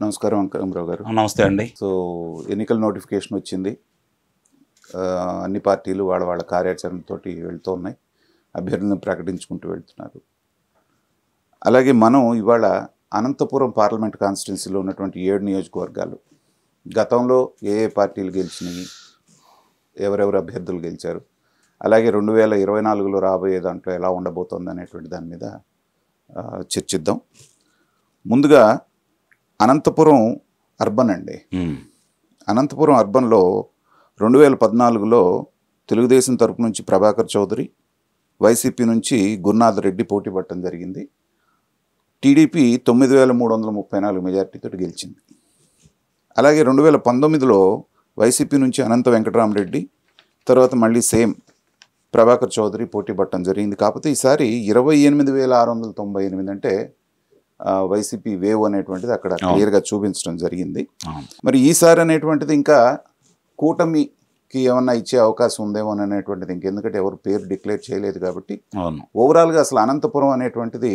నమస్కారం అంకరామరావు గారు. నమస్తే అండి. సో ఎన్నికల నోటిఫికేషన్ వచ్చింది. అన్ని పార్టీలు వాళ్ళ వాళ్ళ కార్యాచరణతోటి వెళ్తూ ఉన్నాయి, అభ్యర్థులను ప్రకటించుకుంటూ వెళ్తున్నారు. అలాగే మనం ఇవాళ అనంతపురం పార్లమెంట్ కాన్స్టిట్యున్సీలో ఉన్నటువంటి 7 నియోజకవర్గాలు గతంలో ఏ ఏ పార్టీలు గెలిచినాయి, ఎవరెవరు అభ్యర్థులు గెలిచారు, అలాగే 2024లో రాబోయే దాంట్లో ఎలా ఉండబోతోంది అనేటువంటి దాని మీద చర్చిద్దాం. ముందుగా అనంతపురం అర్బన్ అండి. అనంతపురం అర్బన్లో 2014లో తెలుగుదేశం తరపు నుంచి ప్రభాకర్ చౌదరి, వైసీపీ నుంచి గురునాథ్ రెడ్డి పోటీ పట్టడం జరిగింది. టీడీపీ 9334 మెజార్టీతో గెలిచింది. అలాగే 2019లో వైసీపీ నుంచి అనంత వెంకటరామరెడ్డి, తర్వాత మళ్ళీ సేమ్ ప్రభాకర్ చౌదరి పోటీ పట్టడం జరిగింది. కాకపోతే ఈసారి 28,698 అంటే వైసీపీ వేవ్ అనేటువంటిది అక్కడ క్లియర్గా చూపించడం జరిగింది. మరి ఈసారి అనేటువంటిది ఇంకా కూటమికి ఏమన్నా ఇచ్చే అవకాశం ఉందేమో అనేటువంటిది ఇంకెందుకంటే ఎవరు పేరు డిక్లేర్ చేయలేదు కాబట్టి ఓవరాల్గా అసలు అనంతపురం అనేటువంటిది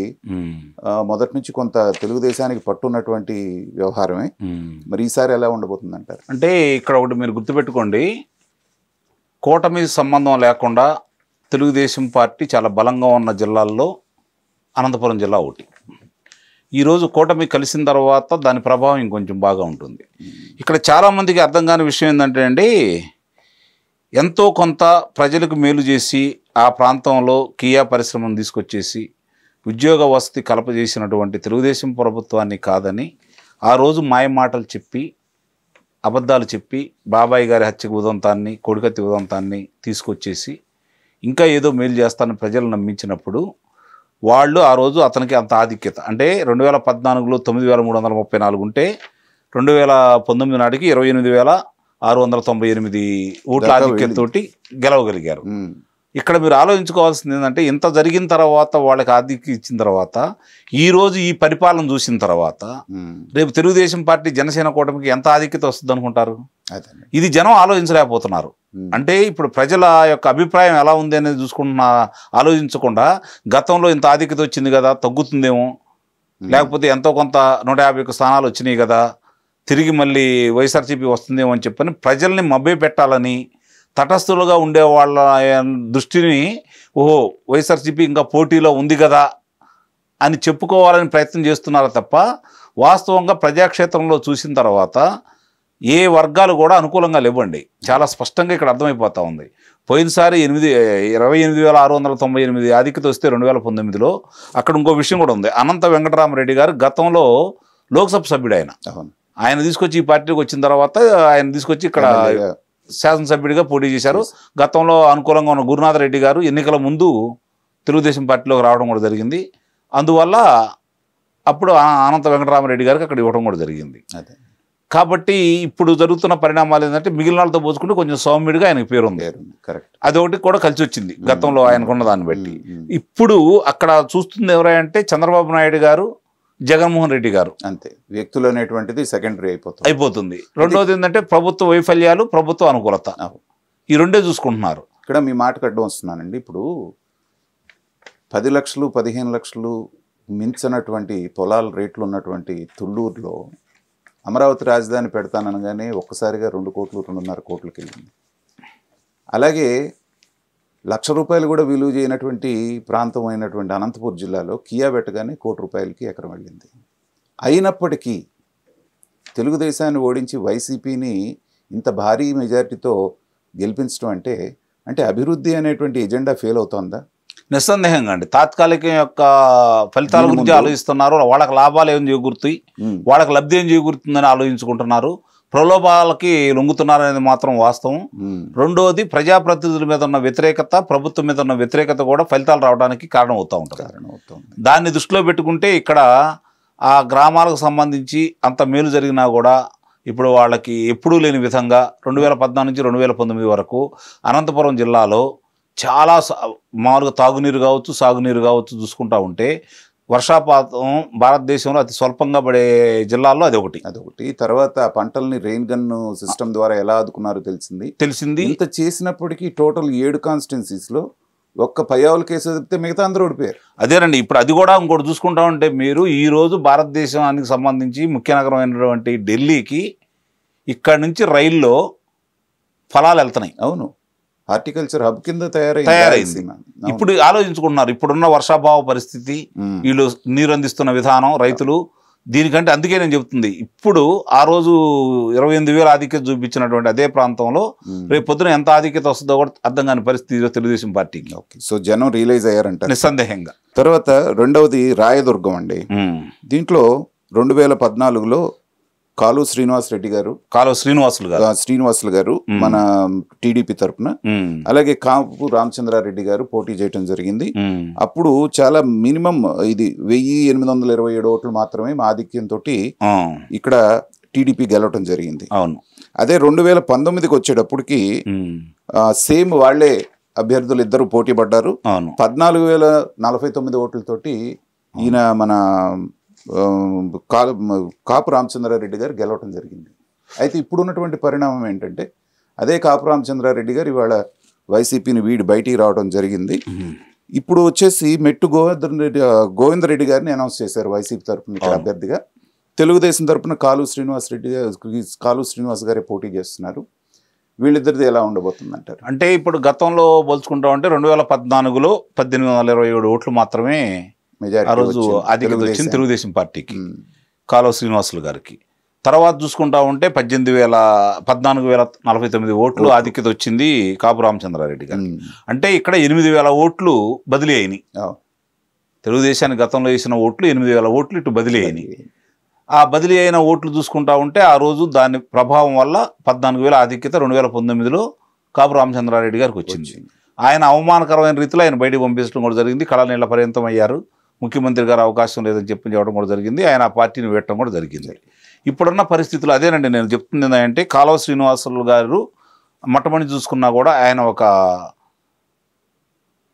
మొదటి నుంచి కొంత తెలుగుదేశానికి పట్టున్నటువంటి వ్యవహారమే. మరి ఈసారి ఎలా ఉండబోతుంది అంటారు? అంటే ఇక్కడ ఒకటి మీరు గుర్తుపెట్టుకోండి, కూటమి సంబంధం లేకుండా తెలుగుదేశం పార్టీ చాలా బలంగా ఉన్న జిల్లాల్లో అనంతపురం జిల్లా ఒకటి. ఈరోజు కూటమి కలిసిన తర్వాత దాని ప్రభావం ఇంకొంచెం బాగా ఉంటుంది. ఇక్కడ చాలామందికి అర్థం కాని విషయం ఏంటంటే అండి, ఎంతో కొంత ప్రజలకు మేలు చేసి ఆ ప్రాంతంలో కియా పరిశ్రమను తీసుకొచ్చేసి ఉద్యోగ వసతి కలపజేసినటువంటి తెలుగుదేశం ప్రభుత్వాన్ని కాదని ఆ రోజు మాయమాటలు చెప్పి అబద్ధాలు చెప్పి బాబాయ్ గారి హత్యకు ఉదంతాన్ని, కొడికత్తి ఉదంతాన్ని తీసుకొచ్చేసి ఇంకా ఏదో మేలు చేస్తానని ప్రజలు నమ్మించినప్పుడు వాళ్ళు ఆ రోజు అతనికి అంత ఆధిక్యత అంటే 2014లో 9,334 ఉంటే 2019 నాటికి 28,698 ఓట్ల ఆధిక్యతతోటి గెలవగలిగారు. ఇక్కడ మీరు ఆలోచించుకోవాల్సింది ఏంటంటే, ఇంత జరిగిన తర్వాత వాళ్ళకి ఆధిక్యం ఇచ్చిన తర్వాత ఈరోజు ఈ పరిపాలన చూసిన తర్వాత రేపు తెలుగుదేశం పార్టీ జనసేన కూటమికి ఎంత ఆధిక్యత వస్తుంది అనుకుంటారు? ఇది జనం ఆలోచించలేకపోతున్నారు. అంటే ఇప్పుడు ప్రజల యొక్క అభిప్రాయం ఎలా ఉంది అనేది ఆలోచించకుండా గతంలో ఇంత ఆధిక్యత వచ్చింది కదా, తగ్గుతుందేమో, లేకపోతే ఎంతో కొంత 151 స్థానాలు వచ్చినాయి కదా, తిరిగి మళ్ళీ వైఎస్ఆర్సీపీ వస్తుందేమో అని చెప్పని ప్రజల్ని మభ్య పెట్టాలని తటస్థులుగా ఉండే వాళ్ళ దృష్టిని ఓహో వైఎస్ఆర్సీపీ ఇంకా పోటీలో ఉంది కదా అని చెప్పుకోవాలని ప్రయత్నం చేస్తున్నారు తప్ప వాస్తవంగా ప్రజాక్షేత్రంలో చూసిన తర్వాత ఏ వర్గాలు కూడా అనుకూలంగా లేవండి. చాలా స్పష్టంగా ఇక్కడ అర్థమైపోతూ ఉంది. పోయినసారి 28,698 ఆధిక్యత వస్తే 2019లో అక్కడ ఇంకో విషయం కూడా ఉంది. అనంత వెంకటరామరెడ్డి గారు గతంలో లోక్సభ సభ్యుడు, ఆయన తీసుకొచ్చి ఈ పార్టీకి వచ్చిన తర్వాత ఆయన తీసుకొచ్చి ఇక్కడ శాసనసభ్యుడిగా పోటీ చేశారు. గతంలో అనుకూలంగా ఉన్న గురునాథ్ రెడ్డి గారు ఎన్నికల ముందు తెలుగుదేశం పార్టీలోకి రావడం కూడా జరిగింది. అందువల్ల అప్పుడు అనంత వెంకటరామరెడ్డి గారికి అక్కడ ఇవ్వడం కూడా జరిగింది. కాబట్టి ఇప్పుడు జరుగుతున్న పరిణామాలు ఏంటంటే మిగిలిన వాళ్ళతో పోల్చుకుంటే కొంచెం సౌమ్యుడిగా ఆయనకు పేరు ఉంది. అదొకటి కూడా కలిసి వచ్చింది గతంలో ఆయనకున్న దాన్ని బట్టి. ఇప్పుడు అక్కడ చూస్తుంది ఎవరంటే చంద్రబాబు నాయుడు గారు, జగన్మోహన్ రెడ్డి గారు. అంతే, వ్యక్తులు అనేటువంటిది సెకండరీ అయిపోతుంది. రెండోది ఏంటంటే ప్రభుత్వ వైఫల్యాలు, ప్రభుత్వ అనుకూలత, ఈ రెండే చూసుకుంటున్నారు. ఇక్కడ మీ మాటకు అడ్డం వస్తున్నానండి. ఇప్పుడు 10 లక్షలు 15 లక్షలు మించినటువంటి పొలాల రేట్లు ఉన్నటువంటి తుళ్ళూరులో అమరావతి రాజధాని పెడతాననగానే ఒక్కసారిగా 2 కోట్లు 2.5 కోట్లకి వెళ్ళింది. అలాగే ₹1,00,000 కూడా విలువ చేయనటువంటి ప్రాంతం అయినటువంటి అనంతపురం జిల్లాలో కియా పెట్టగానే ₹1,00,00,000కి ఎకరం వెళ్ళింది. అయినప్పటికీ తెలుగుదేశాన్ని ఓడించి వైసీపీని ఇంత భారీ మెజారిటీతో గెలిపించడం అంటే అభివృద్ధి అనేటువంటి ఎజెండా ఫెయిల్ అవుతుందా? నిస్సందేహంగా అండి. తాత్కాలిక యొక్క ఫలితాల గురించి ఆలోచిస్తున్నారు. వాళ్ళకి లాభాలు ఏం చేకూరుతాయి, వాళ్ళకి లబ్ధి ఏం చేకూరుతుందని ఆలోచించుకుంటున్నారు. ప్రలోభాలకి లొంగుతున్నారనేది మాత్రం వాస్తవం. రెండోది ప్రజాప్రతినిధుల మీద ఉన్న వ్యతిరేకత, ప్రభుత్వం మీద ఉన్న వ్యతిరేకత కూడా ఫలితాలు రావడానికి కారణం అవుతూ ఉంటుంది. దాన్ని దృష్టిలో పెట్టుకుంటే ఇక్కడ ఆ గ్రామాలకు సంబంధించి అంత మేలు జరిగినా కూడా ఇప్పుడు వాళ్ళకి ఎప్పుడూ లేని విధంగా 2014 నుంచి 2019 వరకు అనంతపురం జిల్లాలో చాలా మామూలుగా తాగునీరు కావచ్చు, సాగునీరు కావచ్చు చూసుకుంటూ ఉంటే వర్షాపాతం భారతదేశంలో అతి స్వల్పంగా పడే జిల్లాల్లో అదొకటి. తర్వాత పంటల్ని రెయిన్ గన్ సిస్టమ్ ద్వారా ఎలా ఆదుకున్నారో తెలిసింది. ఇంత చేసినప్పటికీ టోటల్ 7 కాన్స్టిట్యున్సీస్లో ఒక్క పయ్యావుల కేసు చెప్తే మిగతా అందరూ ఓడిపోయారు. అదేనండి. ఇప్పుడు అది కూడా ఇంకోటి చూసుకుంటా ఉంటే మీరు ఈరోజు భారతదేశానికి సంబంధించి ముఖ్య నగరమైనటువంటి ఢిల్లీకి ఇక్కడ నుంచి రైల్లో ఫలాలు వెళ్తున్నాయి. అవును, హార్టికల్చర్ హబ్ కింద తయారైంది. ఇప్పుడు ఆలోచించుకుంటున్నారు ఇప్పుడున్న వర్షాభావ పరిస్థితి, వీళ్ళు నీరు అందిస్తున్న విధానం, రైతులు దీనికంటే. అందుకే నేను చెప్తుంది, ఇప్పుడు ఆ రోజు 28,000 ఆధిక్యత చూపించినటువంటి అదే ప్రాంతంలో రేపు పొద్దున ఎంత ఆధిక్యత వస్తుందో కూడా అర్థం కాని పరిస్థితి తెలుగుదేశం పార్టీకి. సో జనం రియలైజ్ అయ్యారంట నిస్సందేహంగా. తర్వాత రెండవది రాయదుర్గం అండి. దీంట్లో 2014లో కాలు శ్రీనివాసులు గారు మన టీడీపీ తరఫున, అలాగే కాపు రామచంద్రారెడ్డి గారు పోటీ చేయడం జరిగింది. అప్పుడు చాలా మినిమం ఇది 1,827 ఓట్లు మాత్రమే మా ఆధిక్యంతో ఇక్కడ టీడీపీ గెలవటం జరిగింది. అవును. అదే 2019కి వచ్చేటప్పటికి సేమ్ వాళ్లే అభ్యర్థులు ఇద్దరు పోటీ పడ్డారు. 14,049 ఓట్లతోటి ఈయన మన కాపు రామచంద్రారెడ్డి గారు గెలవటం జరిగింది. అయితే ఇప్పుడున్నటువంటి పరిణామం ఏంటంటే అదే కాపు రామచంద్రారెడ్డి గారు ఇవాళ వైసీపీని వీడి బయటికి రావడం జరిగింది. ఇప్పుడు వచ్చేసి మెట్టు గోవిందరెడ్డి గారిని అనౌన్స్ చేశారు వైసీపీ తరఫున ఇక్కడ అభ్యర్థిగా. తెలుగుదేశం తరఫున కాలు శ్రీనివాస్ గారే పోటీ చేస్తున్నారు. వీళ్ళిద్దరిది ఎలా ఉండబోతుందంటారు? అంటే ఇప్పుడు గతంలో పోల్చుకుంటామంటే 2014లో 1,827 ఓట్లు మాత్రమే ఆ రోజు ఆధిక్యత వచ్చింది తెలుగుదేశం పార్టీకి, కాలువ శ్రీనివాసులు గారికి. తర్వాత చూసుకుంటా ఉంటే 14,049 ఓట్లు ఆధిక్యత వచ్చింది కాపు రామచంద్రారెడ్డి గారికి. అంటే ఇక్కడ 8,000 ఓట్లు బదిలీ అయినాయి. తెలుగుదేశానికి గతంలో వేసిన ఓట్లు 8,000 ఓట్లు ఇటు బదిలీ అయినాయి. ఆ బదిలీ అయిన ఓట్లు చూసుకుంటా ఉంటే ఆ రోజు దాని ప్రభావం వల్ల 14,000 ఆధిక్యత 2019లో కాపు రామచంద్రారెడ్డి గారికి వచ్చింది. ఆయన అవమానకరమైన రీతిలో ఆయన బయటకు పంపించడం కూడా జరిగింది. కళనీళ్ల పర్యంతం అయ్యారు. ముఖ్యమంత్రి గారు అవకాశం లేదని చెప్పడం కూడా జరిగింది. ఆయన ఆ పార్టీని వేయటం కూడా జరిగింది. ఇప్పుడున్న పరిస్థితులు అదేనండి. నేను చెప్తుంది ఏంటంటే కాలువ శ్రీనివాసులు గారు మొట్టమొదటి చూసుకున్నా కూడా ఆయన ఒక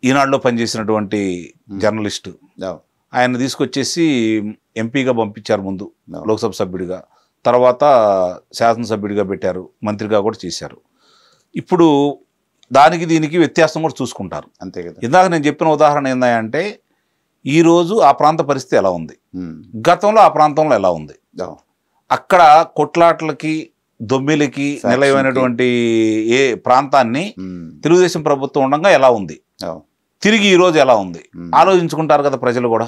ఈనాడులో పనిచేసినటువంటి జర్నలిస్టు. ఆయన తీసుకొచ్చేసి ఎంపీగా పంపించారు, ముందు లోక్సభ సభ్యుడిగా, తర్వాత శాసనసభ్యుడిగా పెట్టారు, మంత్రిగా కూడా చేశారు. ఇప్పుడు దానికి దీనికి వ్యత్యాసం కూడా చూసుకుంటారు. అంతే కదా. ఇందాక నేను చెప్పిన ఉదాహరణ ఏంటంటే ఈరోజు ఆ ప్రాంత పరిస్థితి ఎలా ఉంది, గతంలో ఆ ప్రాంతంలో ఎలా ఉంది, అక్కడ కొట్లాట్లకి దొమ్మిలకి నిలయమైనటువంటి ఏ ప్రాంతాన్ని తెలుగుదేశం ప్రభుత్వం ఉండగా ఎలా ఉంది, తిరిగి ఈరోజు ఎలా ఉంది ఆలోచించుకుంటారు కదా ప్రజలు కూడా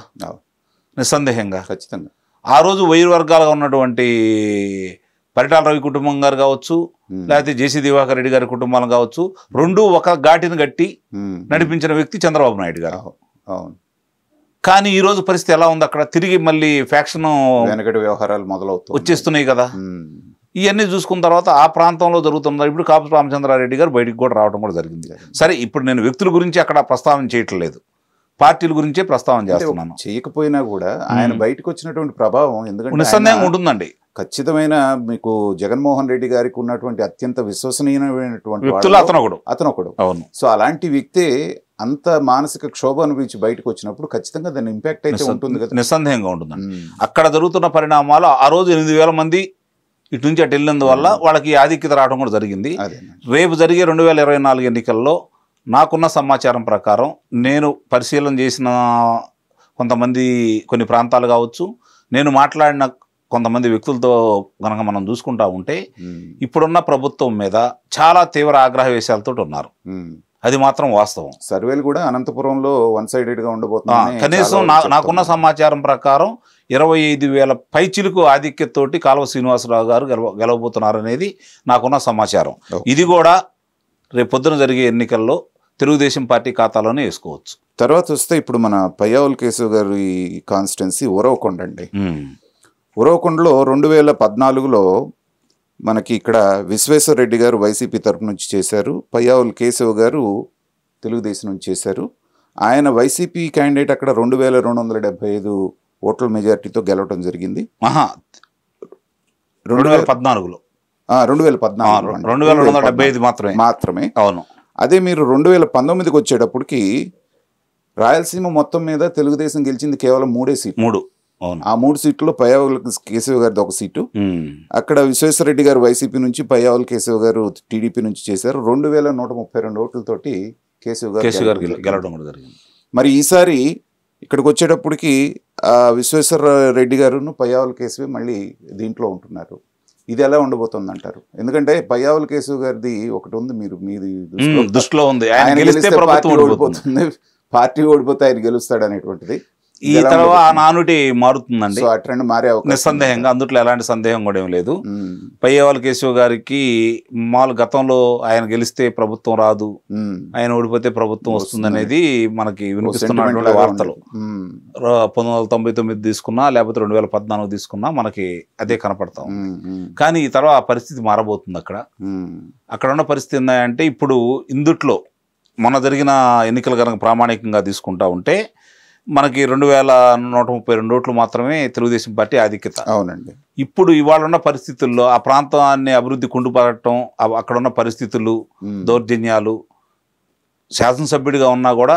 నిస్సందేహంగా. ఖచ్చితంగా ఆ రోజు వైరు వర్గాలుగా ఉన్నటువంటి పరిటాల రవి కుటుంబం గారు కావచ్చు, లేకపోతే జేసీ దివాకర్ రెడ్డి గారి కుటుంబాలు కావచ్చు, రెండు ఒక ఘాటిని గట్టి నడిపించిన వ్యక్తి చంద్రబాబు నాయుడు గారు. కానీ ఈ రోజు పరిస్థితి ఎలా ఉంది, అక్కడ తిరిగి మళ్ళీ ఫ్యాక్షన్ వెనకటి వ్యవహారాలు మొదలవుతాయి వచ్చేస్తున్నాయి కదా. ఇవన్నీ చూసుకున్న తర్వాత ఆ ప్రాంతంలో జరుగుతున్నారు. ఇప్పుడు కాపు రామచంద్రారెడ్డి గారు బయటికి కూడా రావడం కూడా జరిగింది. సరే, ఇప్పుడు నేను వ్యక్తుల గురించి అక్కడ ప్రస్తావన చేయట్లేదు, పార్టీల గురించే ప్రస్తావన చేస్తున్నాను. చేయకపోయినా కూడా ఆయన బయటకు వచ్చినటువంటి ప్రభావం ఎందుకంటే నిస్సందేహంగా ఉంటుందండి. ఖచ్చితమైన మీకు జగన్మోహన్ రెడ్డి గారికి ఉన్నటువంటి అత్యంత విశ్వసనీయమైనటువంటి వ్యక్తులు అతను ఒకడు. అవును. సో అలాంటి వ్యక్తే అంత మానసిక క్షోభ అనుభవించి బయటకు వచ్చినప్పుడు ఖచ్చితంగా దాని ఇంపాక్ట్ అయితే ఉంటుంది కదా. నిస్సందేహంగా ఉంటుందండి. అక్కడ జరుగుతున్న పరిణామాలు ఆ రోజు 8,000 మంది ఇటు నుంచి అటు వెళ్ళినందువల్ల వాళ్ళకి ఆధిక్యత రావడం కూడా జరిగింది. రేపు జరిగే 2024 ఎన్నికల్లో నాకున్న సమాచారం ప్రకారం, నేను పరిశీలన చేసిన కొన్ని ప్రాంతాలు కావచ్చు, నేను మాట్లాడిన కొంతమంది వ్యక్తులతో కనుక మనం చూసుకుంటా ఉంటే ఇప్పుడున్న ప్రభుత్వం మీద చాలా తీవ్ర ఆగ్రహవేశాలతో ఉన్నారు. అది మాత్రం వాస్తవం. సర్వేలు కూడా అనంతపురంలో వన్ సైడెడ్ గా ఉండబోతుంది. కనీసం నాకున్న సమాచారం ప్రకారం 25,000 పైచిలుకు ఆధిక్యతతోటి కాలువ శ్రీనివాసరావు గారు గెలవబోతున్నారు అనేది నాకున్న సమాచారం. ఇది కూడా రేపు పొద్దున జరిగే ఎన్నికల్లో తెలుగుదేశం పార్టీ ఖాతాలోనే వేసుకోవచ్చు. తర్వాత వస్తే ఇప్పుడు మన పయ్యావుల కేశవ్ గారి కాన్స్టిట్యున్సీ ఉరవకొండ అండి. ఉరవకొండలో 2014లో మనకి ఇక్కడ విశ్వేశ్వర రెడ్డి గారు వైసీపీ తరపు నుంచి చేశారు, పయ్యావుల కేశవ్ గారు తెలుగుదేశం నుంచి చేశారు. ఆయన వైసీపీ క్యాండిడేట్ అక్కడ 2,275 ఓట్ల మెజార్టీతో గెలవడం జరిగింది. 2014లో 2,275 మాత్రమే. అవును. అదే మీరు 2019కి వచ్చేటప్పటికి రాయలసీమ మొత్తం మీద తెలుగుదేశం గెలిచింది కేవలం 3 సీట్లు. ఆ 3 సీట్లలో పయ్యావుల కేశవ్ గారిది ఒక సీటు. అక్కడ విశ్వేశ్వర రెడ్డి గారు వైసీపీ నుంచి, పయ్యావుల కేశవ్ గారు టీడీపీ నుంచి చేశారు. 2,132 ఓట్లతోటి కేశవ్ గారు గెలవడం కూడా జరిగింది. మరి ఈసారి ఇక్కడికి వచ్చేటప్పటికి విశ్వేశ్వర రెడ్డి గారును పయ్యావుల కేశవే మళ్ళీ దీంట్లో ఉంటున్నారు. ఇది ఎలా ఉండబోతుంది అంటారు? ఎందుకంటే పయ్యావుల కేశవ్ గారిది ఒకటి ఉంది, మీది దృష్టిలో ఉంది, ఆయన గెలిస్తే పార్టీ ఓడిపోతుంది, పార్టీ ఓడిపోతే ఆయన గెలుస్తాడు అనేటువంటిది. ఈ తర్వాత ఆ నానుటి మారుతుందండి, ఆ ట్రెండ్ మారే నిస్సందేహంగా, అందుట్లో ఎలాంటి సందేహం కూడా ఏం లేదు. పయ్యావుల కేశవ్ గారికి మామూలు గతంలో ఆయన గెలిస్తే ప్రభుత్వం రాదు, ఆయన ఓడిపోతే ప్రభుత్వం వస్తుంది అనేది మనకి వినిపిస్తున్నటువంటి వార్తలు. 1999 తీసుకున్నా లేకపోతే 2014 తీసుకున్నా మనకి అదే కనపడతాం. కానీ ఈ తర్వాత ఆ పరిస్థితి మారబోతుంది. అక్కడ ఉన్న పరిస్థితి ఏంటంటే, ఇప్పుడు ఇందుట్లో మొన్న జరిగిన ఎన్నికలు కనుక ప్రామాణికంగా తీసుకుంటా ఉంటే మనకి 2132 ఓట్లు మాత్రమే తెలుగుదేశం పార్టీ ఆధిక్యత. అవునండి. ఇప్పుడు ఇవాళ ఉన్న పరిస్థితుల్లో ఆ ప్రాంతాన్ని అభివృద్ధి కుంటుపడటం, అక్కడ ఉన్న పరిస్థితులు, దౌర్జన్యాలు, శాసనసభ్యుడిగా ఉన్నా కూడా,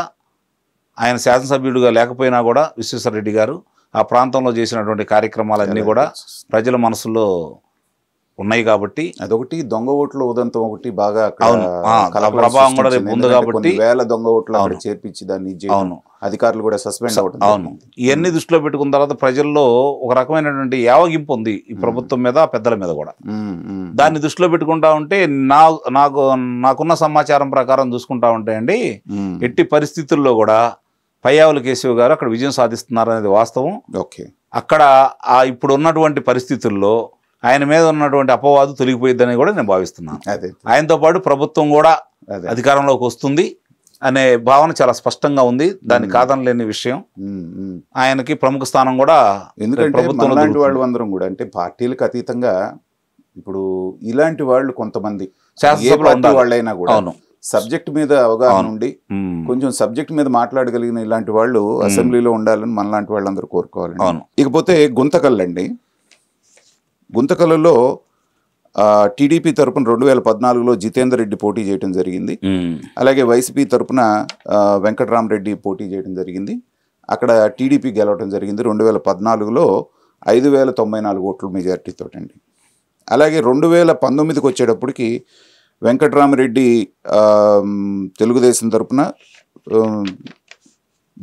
ఆయన శాసనసభ్యుడిగా లేకపోయినా కూడా విశ్వేశ్వర రెడ్డి గారు ఆ ప్రాంతంలో చేసినటువంటి కార్యక్రమాలన్నీ కూడా ప్రజల మనసులో ఉన్నాయి. కాబట్టి అదొకటి, దొంగ ఓట్ల ఉదంతం ఒకటి బాగా ప్రభావం కూడా రేపు ఉంది. కాబట్టి వేల దొంగ ఓట్లు అక్కడ చేర్పించి దాన్ని అధికారులు కూడా సస్పెండ్ అవ్వడం. అవును, ఇవన్నీ దృష్టిలో పెట్టుకున్న తర్వాత ప్రజల్లో ఒక రకమైనటువంటి యావగింపు ఉంది ఈ ప్రభుత్వం మీద, పెద్దల మీద కూడా. దాన్ని దృష్టిలో పెట్టుకుంటా ఉంటే నాకున్న సమాచారం ప్రకారం చూసుకుంటా ఉంటే అండి, ఎట్టి పరిస్థితుల్లో కూడా పయ్యావుల కేశవ్ గారు అక్కడ విజయం సాధిస్తున్నారు అనేది వాస్తవం. అక్కడ ఇప్పుడు ఉన్నటువంటి పరిస్థితుల్లో ఆయన మీద ఉన్నటువంటి అపవాదు తొలగిపోయిద్దని కూడా నేను భావిస్తున్నాను. ఆయనతో పాటు ప్రభుత్వం కూడా అధికారంలోకి వస్తుంది అనే భావన చాలా స్పష్టంగా ఉంది, దాన్ని కాదనలేని విషయం. ఆయనకి ప్రముఖ స్థానం కూడా, ఎందుకంటే ఇలాంటి వాళ్ళు అందరం కూడా, అంటే పార్టీలకు అతీతంగా ఇప్పుడు ఇలాంటి వాళ్ళు కొంతమంది వాళ్ళైనా కూడా సబ్జెక్ట్ మీద అవగాహన ఉండి కొంచెం సబ్జెక్ట్ మీద మాట్లాడగలిగిన ఇలాంటి వాళ్ళు అసెంబ్లీలో ఉండాలని మనలాంటి వాళ్ళందరూ కోరుకోవాలి. ఇకపోతే గుంతకల్లండి, గుంతకల్లో టీడీపీ తరపున 2014లో జితేందర్ రెడ్డి పోటీ చేయడం జరిగింది. అలాగే వైసీపీ తరపున వెంకటరామరెడ్డి పోటీ చేయడం జరిగింది. అక్కడ టీడీపీ గెలవడం జరిగింది 2014లో 5094 ఓట్ల మెజారిటీతో అండి. అలాగే 2019కి వచ్చేటప్పటికి వెంకటరామరెడ్డి తెలుగుదేశం తరపున,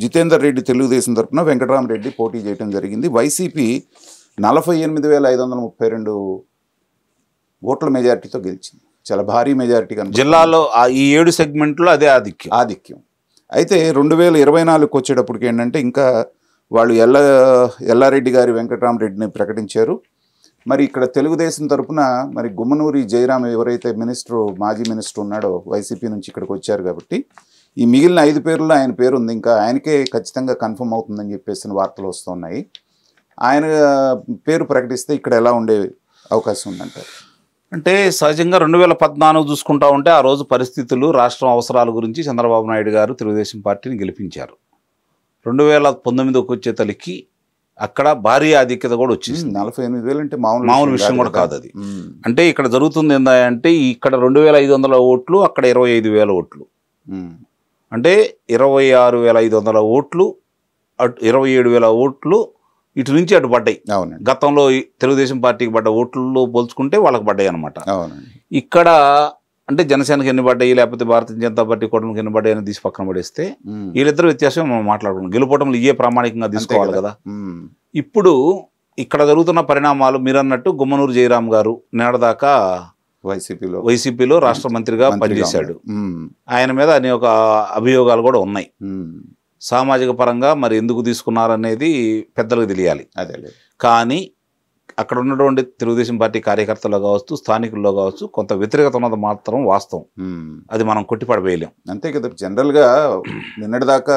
జితేందర్ రెడ్డి తెలుగుదేశం తరపున వెంకటరామరెడ్డి పోటీ చేయడం జరిగింది. వైసీపీ 48,532 ఓట్ల మెజారిటీతో గెలిచింది. చాలా భారీ మెజారిటీ కనుక జిల్లాలో ఈ 7 సెగ్మెంట్లో అదే ఆధిక్యం. అయితే 2024కి వచ్చేటప్పటికి ఏంటంటే ఇంకా వాళ్ళు ఎల్లారెడ్డి గారి వెంకటరామరెడ్డిని ప్రకటించారు. మరి ఇక్కడ తెలుగుదేశం తరపున మరి గుమ్మనూరి జయరాం ఎవరైతే మాజీ మినిస్టర్ ఉన్నాడో వైసీపీ నుంచి ఇక్కడికి వచ్చారు. కాబట్టి ఈ మిగిలిన 5 పేర్లలో ఆయన పేరు ఉంది, ఇంకా ఆయనకే ఖచ్చితంగా కన్ఫర్మ్ అవుతుందని చెప్పేసిన వార్తలు వస్తున్నాయి. ఆయన పేరు ప్రకటిస్తే ఇక్కడ ఎలా ఉండే అవకాశం ఉందంటారు? అంటే సహజంగా 2014 చూసుకుంటా ఉంటే ఆ రోజు పరిస్థితులు, రాష్ట్రం అవసరాల గురించి చంద్రబాబు నాయుడు గారు తెలుగుదేశం పార్టీని గెలిపించారు. 2019కి వచ్చే తలికి అక్కడ భారీ ఆధిక్యత కూడా వచ్చింది. 48,000 అంటే మామూలు విషయం కూడా కాదు అది. అంటే ఇక్కడ జరుగుతుంది ఏంటంటే, ఇక్కడ 2,500 ఓట్లు, అక్కడ 25,000 ఓట్లు, అంటే 26,500 ఓట్లు, 27,000 ఓట్లు ఇటు నుంచి అటు పడ్డాయి. గతంలో తెలుగుదేశం పార్టీకి పడ్డ ఓట్లు పోల్చుకుంటే వాళ్ళకి పడ్డాయి అనమాట. ఇక్కడ అంటే జనసేనకి ఎన్ని పడ్డాయి, లేకపోతే భారతీయ జనతా పార్టీ కూటమికి ఎన్ని పడ్డాయి అని తీసి పక్కన పడేస్తే వీళ్ళిద్దరు వ్యత్యాసం మనం మాట్లాడుకున్నాం. గెలుపోవటంలో ఇవే ప్రామాణికంగా తీసుకోవాలి కదా. ఇప్పుడు ఇక్కడ జరుగుతున్న పరిణామాలు మీరన్నట్టు గుమ్మనూరు జయరాం గారు నేడదాకా వైసీపీలో రాష్ట్ర మంత్రిగా పనిచేశాడు. ఆయన మీద అనేక అభియోగాలు కూడా ఉన్నాయి. సామాజిక పరంగా మరి ఎందుకు తీసుకున్నారనేది పెద్దలకు తెలియాలి. కానీ అక్కడ ఉన్నటువంటి తెలుగుదేశం పార్టీ కార్యకర్తల్లో కావచ్చు, స్థానికుల్లో కావచ్చు కొంత వ్యతిరేకత ఉన్నది మాత్రం వాస్తవం. అది మనం కొట్టిపడవేయలేం. అంతే కదా. జనరల్గా నిన్నటిదాకా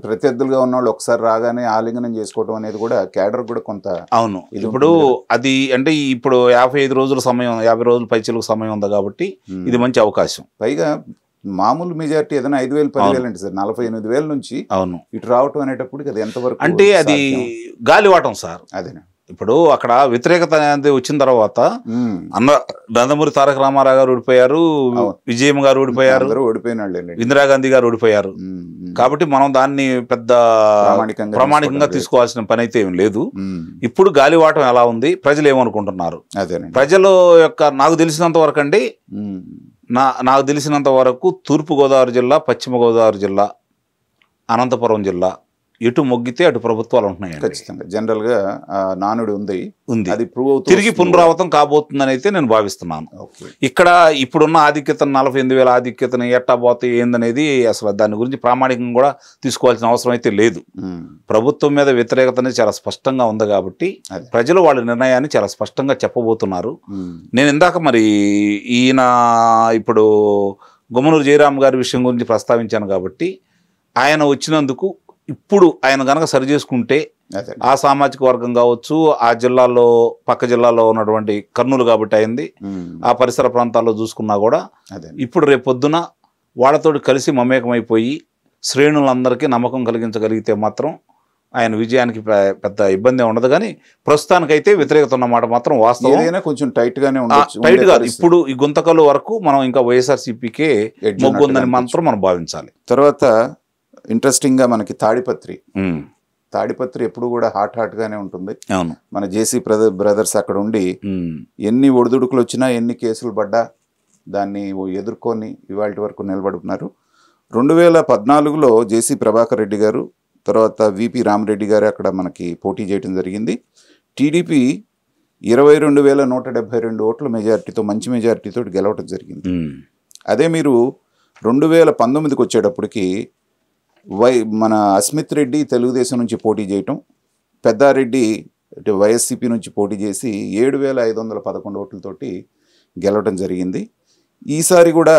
ప్రత్యర్థులుగా ఉన్న వాళ్ళు ఒకసారి రాగానే ఆలింగనం చేసుకోవడం అనేది కూడా క్యాడర్ కూడా కొంత. అవును, ఇప్పుడు అది అంటే ఇప్పుడు 55 రోజుల సమయం, 50 రోజుల పైచలకు సమయం ఉంది కాబట్టి ఇది మంచి అవకాశం. పైగా మామూలు మెజారిటీ ఏదైనా 5,000 10,000 అంటే సార్ 48,000 నుంచి ఇటు రావటం అనేటప్పటికి అది ఎంతవరకు అంటే అది గాలివాటం సార్. అదేనా ఇప్పుడు అక్కడ వ్యతిరేకత అనేది వచ్చిన తర్వాత నందమూరి తారక రామారావు గారు ఓడిపోయారు, విజయమ్మ గారు ఓడిపోయారు, ఇందిరాగాంధీ గారు ఓడిపోయారు. కాబట్టి మనం దాన్ని పెద్ద ప్రామాణికంగా తీసుకోవాల్సిన పని అయితే ఏం లేదు. ఇప్పుడు గాలివాటం ఎలా ఉంది, ప్రజలు ఏమనుకుంటున్నారు, ప్రజలు యొక్క నాకు తెలిసినంత వరకు అండి నాకు తెలిసినంత వరకు తూర్పుగోదావరి జిల్లా, పశ్చిమ గోదావరి జిల్లా, అనంతపురం జిల్లా ఎటు మొగ్గితే అటు ప్రభుత్వాలు ఉంటున్నాయండి. ఖచ్చితంగా జనరల్గా నానుడి ఉంది, అది ప్రూవ్ అవుతుంది, తిరిగి పునరావృతం కాబోతుందని అయితే నేను భావిస్తున్నాను. ఇక్కడ ఇప్పుడున్న ఆధిక్యతను 48,000 ఆధిక్యతను ఎట్టా పోతే ఏందనేది అసలు దాని గురించి ప్రామాణికంగా కూడా తీసుకోవాల్సిన అవసరం అయితే లేదు. ప్రభుత్వం మీద వ్యతిరేకత అనేది చాలా స్పష్టంగా ఉంది కాబట్టి ప్రజలు వాళ్ళ నిర్ణయాన్ని చాలా స్పష్టంగా చెప్పబోతున్నారు. నేను ఇందాక మరి ఈయన ఇప్పుడు గుమ్మనూరు జయరామ్ గారి విషయం గురించి ప్రస్తావించాను కాబట్టి ఆయన వచ్చినందుకు ఇప్పుడు ఆయన కనుక సరి చేసుకుంటే ఆ సామాజిక వర్గం కావచ్చు, ఆ జిల్లాలో పక్క జిల్లాలో ఉన్నటువంటి కర్నూలు కాబట్టి అయింది, ఆ పరిసర ప్రాంతాల్లో చూసుకున్నా కూడా ఇప్పుడు రేపు పొద్దున వాళ్ళతోటి కలిసి మమేకమైపోయి శ్రేణులందరికీ నమ్మకం కలిగించగలిగితే మాత్రం ఆయన విజయానికి పెద్ద ఇబ్బంది ఉండదు. కానీ ప్రస్తుతానికైతే వ్యతిరేకత ఉన్నమాట మాత్రం వాస్తవం. కొంచెం టైట్గానే టైట్గా ఇప్పుడు ఈ గుంతకల్లు వరకు మనం ఇంకా వైఎస్ఆర్సీపీకే మొగ్గుందని మాత్రం మనం భావించాలి. తర్వాత ఇంట్రెస్టింగ్గా మనకి తాడిపత్రి ఎప్పుడు కూడా హాట్గానే ఉంటుంది. మన జేసీ బ్రదర్స్ అక్కడ ఉండి ఎన్ని ఒడిదుడుకులు వచ్చినా, ఎన్ని కేసులు పడ్డా దాన్ని ఎదుర్కొని ఇవాళ వరకు నిలబడుతున్నారు. 2014లో జేసీ ప్రభాకర్ రెడ్డి గారు, తర్వాత విపి రామరెడ్డి గారు అక్కడ మనకి పోటీ చేయడం జరిగింది. టీడీపీ 22,172 ఓట్ల మెజారిటీతో, మంచి మెజారిటీతో గెలవటం జరిగింది. అదే మీరు 2019కి వచ్చేటప్పటికి మన అస్మిత్ రెడ్డి తెలుగుదేశం నుంచి పోటీ చేయటం, పెద్దారెడ్డి వైఎస్సీపీ నుంచి పోటీ చేసి 7,511 ఓట్లతోటి గెలవటం జరిగింది. ఈసారి కూడా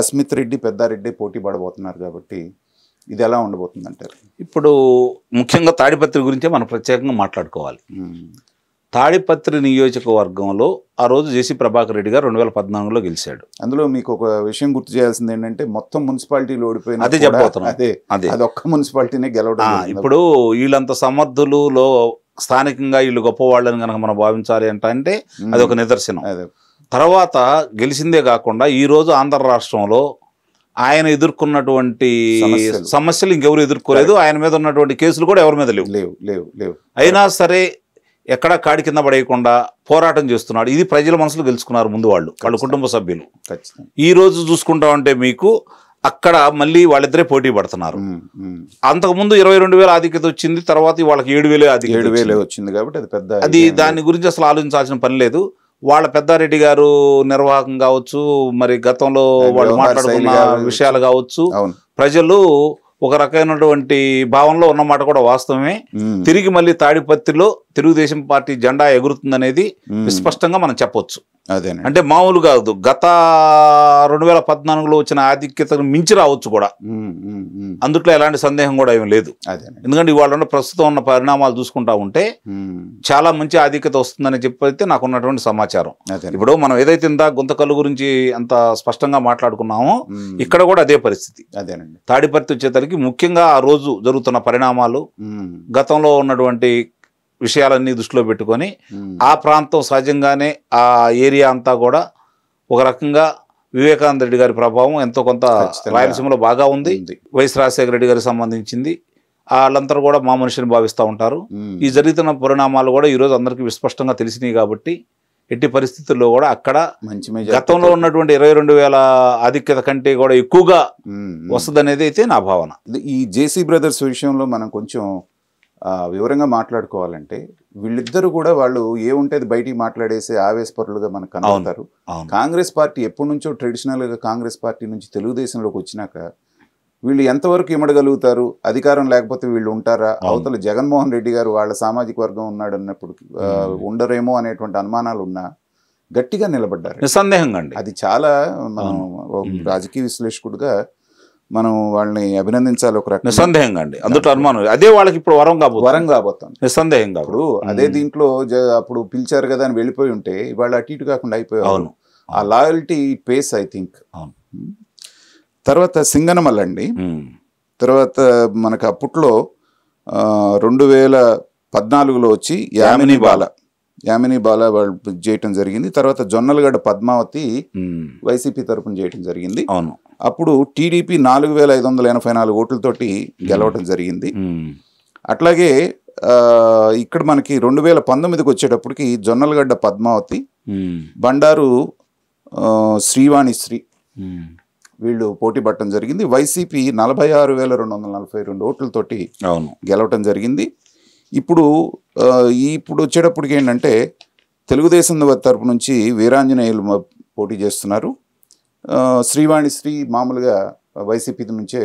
అస్మిత్ రెడ్డి, పెద్దారెడ్డి పోటీ పడబోతున్నారు కాబట్టి ఇది ఎలా ఉండబోతుంది అంటారు? ఇప్పుడు ముఖ్యంగా తాడిపత్రి గురించే మనం ప్రత్యేకంగా మాట్లాడుకోవాలి. తాడిపత్రి నియోజకవర్గంలో ఆ రోజు జేసీ ప్రభాకర్ రెడ్డి గారు 2014లో గెలిచాడు. అందులో మీకు ఒక విషయం గుర్తు చేయాల్సింది ఏంటంటే మొత్తం మున్సిపాలిటీలు ఓడిపోయిన, అదే చెప్పబోతున్నాం, అది ఒక్క మున్సిపాలిటీనే గెలవడం. ఇప్పుడు వీళ్ళంత సమర్థులలో స్థానికంగా వీళ్ళు గొప్పవాళ్ళని కనుక మనం భావించాలి అంటే అది ఒక నిదర్శనం. తర్వాత గెలిచిందే కాకుండా ఈ రోజు ఆంధ్ర రాష్ట్రంలో ఆయన ఎదుర్కొన్నటువంటి సమస్యలు ఇంకెవరు ఎదుర్కోలేదు. ఆయన మీద ఉన్నటువంటి కేసులు కూడా ఎవరి మీద లేవు. అయినా సరే ఎక్కడా కాడి కింద పడేయకుండా పోరాటం చేస్తున్నాడు. ఇది ప్రజల మనసులో గెలుచుకున్నారు ముందు వాళ్ళ కుటుంబ సభ్యులు. ఈ రోజు చూసుకుంటామంటే మీకు అక్కడ మళ్ళీ వాళ్ళిద్దరే పోటీ పడుతున్నారు. అంతకుముందు 22,000 ఆధిక్యత వచ్చింది, తర్వాత వాళ్ళకి 7,000 ఆధిక్యత వచ్చింది కాబట్టి అది పెద్ద, అది దాని గురించి అసలు ఆలోచించాల్సిన పని లేదు. వాళ్ళ పెద్దారెడ్డి గారు నిర్వాహకం కావచ్చు, మరి గతంలో వాళ్ళు మాట్లాడుకున్న విషయాలు కావచ్చు, ప్రజలు ఒక రకమైనటువంటి భావనలో ఉన్నమాట కూడా వాస్తవమే. తిరిగి మళ్ళీ తాడిపత్రిలో తెలుగుదేశం పార్టీ జెండా ఎగురుతుందనేది విస్పష్టంగా మనం చెప్పొచ్చు. అంటే మామూలు కాదు, గత 2014లో వచ్చిన ఆధిక్యతను మించి రావచ్చు కూడా, అందుట్లో ఎలాంటి సందేహం కూడా ఏమీ లేదు. ఎందుకంటే ఇవాళ ప్రస్తుతం ఉన్న పరిణామాలు చూసుకుంటా ఉంటే చాలా మంచి ఆధిక్యత వస్తుందని చెప్పైతే నాకు ఉన్నటువంటి సమాచారం. ఇప్పుడు మనం ఏదైతే ఇంత గుంతకల్లు గురించి అంత స్పష్టంగా మాట్లాడుకున్నామో ఇక్కడ కూడా అదే పరిస్థితి. తాడిపత్రి వచ్చేసరికి ముఖ్యంగా ఆ రోజు జరుగుతున్న పరిణామాలు, గతంలో ఉన్నటువంటి విషయాలన్నీ దృష్టిలో పెట్టుకొని ఆ ప్రాంతం సహజంగానే ఆ ఏరియా అంతా కూడా ఒక రకంగా వివేకానంద రెడ్డి గారి ప్రభావం ఎంతో కొంత రాయలసీమలో బాగా ఉంది. వైఎస్ రాజశేఖర రెడ్డి గారికి సంబంధించింది. వాళ్ళందరూ కూడా మా మనిషిని భావిస్తూ ఉంటారు. ఈ జరుగుతున్న పరిణామాలు కూడా ఈరోజు అందరికీ విస్పష్టంగా తెలిసినాయి కాబట్టి ఎట్టి పరిస్థితుల్లో కూడా అక్కడ గతంలో ఉన్నటువంటి 22,000 ఆధిక్యత కంటే కూడా ఎక్కువగా వస్తుంది అనేది అయితే నా భావన. ఈ జేసీ బ్రదర్స్ విషయంలో మనం కొంచెం వివరంగా మాట్లాడుకోవాలంటే వీళ్ళిద్దరూ కూడా వాళ్ళు ఏముంటే అది బయటికి మాట్లాడేసి ఆవేశపరులుగా మనకు కనబడతారు. కాంగ్రెస్ పార్టీ ఎప్పటి నుంచో ట్రెడిషనల్గా కాంగ్రెస్ పార్టీ నుంచి తెలుగుదేశంలోకి వచ్చినాక వీళ్ళు ఎంతవరకు ఇమడగలుగుతారు? అధికారం లేకపోతే వీళ్ళు ఉంటారా? అవతల జగన్మోహన్ రెడ్డి గారు వాళ్ళ సామాజిక వర్గం ఉన్నాడు అన్నప్పుడు ఉండరేమో అనేటువంటి అనుమానాలు ఉన్నా గట్టిగా నిలబడ్డారు. నిస్సందేహంగా అండి, అది చాలా మనం రాజకీయ విశ్లేషకుడుగా మనం వాళ్ళని అభినందించాలి. ఒక రకం నిస్సందేహంగా అండి, అందులో అనుమానం అదే వాళ్ళకి ఇప్పుడు వరం కాబోతుంది నిస్సందేహంగా. ఇప్పుడు అదే దీంట్లో అప్పుడు పిలిచారు కదా అని వెళ్ళిపోయి ఉంటే ఇవాళ అటు ఇటు కాకుండా అయిపోయారు. ఆ లాయల్టీ పేస్ ఐ థింక్. తర్వాత సింగనమల్లండి, తర్వాత మనకు అప్పట్లో 2014లో వచ్చి యామిని బాల వాళ్ళు చేయటం జరిగింది. తర్వాత జొన్నలగడ్డ పద్మావతి వైసీపీ తరఫున చేయటం జరిగింది. అప్పుడు టీడీపీ 4,584 ఓట్లతోటి గెలవటం జరిగింది. అట్లాగే ఇక్కడ మనకి 2019కి వచ్చేటప్పటికి జొన్నలగడ్డ పద్మావతి, బండారు శ్రీవాణిశ్రీ వీళ్ళు పోటీ పడటం జరిగింది. వైసీపీ 46,242 ఓట్లతోటి అవును గెలవటం జరిగింది. ఇప్పుడు వచ్చేటప్పటికి ఏంటంటే తెలుగుదేశం తరపు నుంచి వీరాంజనేయులు పోటీ చేస్తున్నారు. శ్రీ మామూలుగా వైసీపీ నుంచే